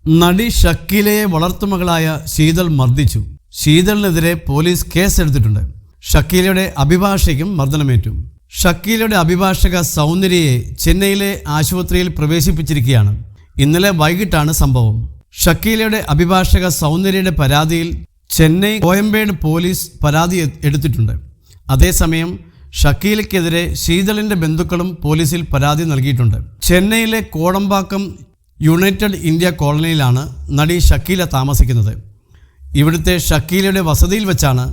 നടി ഷക്കീലയെ വളർത്തുമകളായ ശീതൾ മർദ്ദിച്ചു. ശീതളിനെതിരെ പോലീസ് കേസെടുത്തിട്ടുണ്ട്. ഷക്കീലയുടെ അഭിഭാഷകയ്ക്കും മർദ്ദനമേറ്റു. ഷക്കീലയുടെ അഭിഭാഷക സൗന്ദര്യയെ ചെന്നൈയിലെ ആശുപത്രിയിൽ പ്രവേശിപ്പിച്ചിരിക്കുകയാണ്. ഇന്നലെ വൈകിട്ടാണ് സംഭവം. ഷക്കീലയുടെ അഭിഭാഷക സൗന്ദര്യയുടെ പരാതിയിൽ ചെന്നൈ കോയമ്പേട് പോലീസ് പരാതി എടുത്തിട്ടുണ്ട്. അതേസമയം ഷക്കീലയ്ക്കെതിരെ ശീതളിൻ്റെ ബന്ധുക്കളും പോലീസിൽ പരാതി നൽകിയിട്ടുണ്ട്. ചെന്നൈയിലെ കോടമ്പാക്കം യുണൈറ്റഡ് ഇന്ത്യ കോളനിയിലാണ് നടി ഷക്കീല താമസിക്കുന്നത്. ഇവിടുത്തെ ഷക്കീലയുടെ വസതിയിൽ വെച്ചാണ്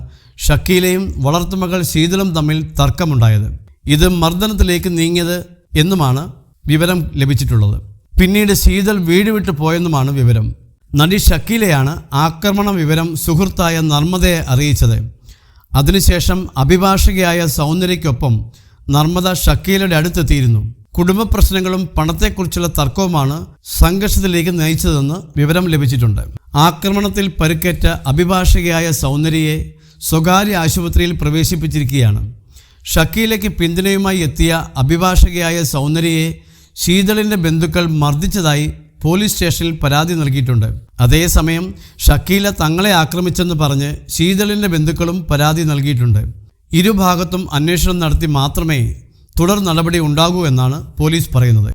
ഷക്കീലയും വളർത്തുമകൾ ശീതളും തമ്മിൽ തർക്കമുണ്ടായത്. ഇത് മർദ്ദനത്തിലേക്ക് നീങ്ങിയത് എന്നുമാണ് വിവരം ലഭിച്ചിട്ടുള്ളത്. പിന്നീട് ശീതൾ വീട് വിട്ടു പോയെന്നുമാണ് വിവരം. നടി ഷക്കീലയാണ് ആക്രമണ വിവരം സുഹൃത്തായ നർമ്മദയെ അറിയിച്ചത്. അതിനുശേഷം അഭിഭാഷകയായ സൗന്ദര്യയ്ക്കൊപ്പം നർമ്മദ ഷക്കീലയുടെ അടുത്തെത്തിയിരുന്നു. കുടുംബ പ്രശ്നങ്ങളും പണത്തെക്കുറിച്ചുള്ള തർക്കവുമാണ് സംഘർഷത്തിലേക്ക് നയിച്ചതെന്ന് വിവരം ലഭിച്ചിട്ടുണ്ട്. ആക്രമണത്തിൽ പരിക്കേറ്റ അഭിഭാഷകയായ സൗന്ദര്യയെ സ്വകാര്യ ആശുപത്രിയിൽ പ്രവേശിപ്പിച്ചിരിക്കുകയാണ്. ഷക്കീലയ്ക്ക് പിന്തുണയുമായി എത്തിയ അഭിഭാഷകയായ സൗന്ദര്യയെ ശീതളിൻ്റെ ബന്ധുക്കൾ മർദ്ദിച്ചതായി പോലീസ് സ്റ്റേഷനിൽ പരാതി നൽകിയിട്ടുണ്ട്. അതേസമയം ഷക്കീല തങ്ങളെ ആക്രമിച്ചെന്ന് പറഞ്ഞ് ശീതളിൻ്റെ ബന്ധുക്കളും പരാതി നൽകിയിട്ടുണ്ട്. ഇരുഭാഗത്തും അന്വേഷണം നടത്തി മാത്രമേ തുടർ നടപടി ഉണ്ടാകൂ എന്നാണ് പോലീസ് പറയുന്നത്.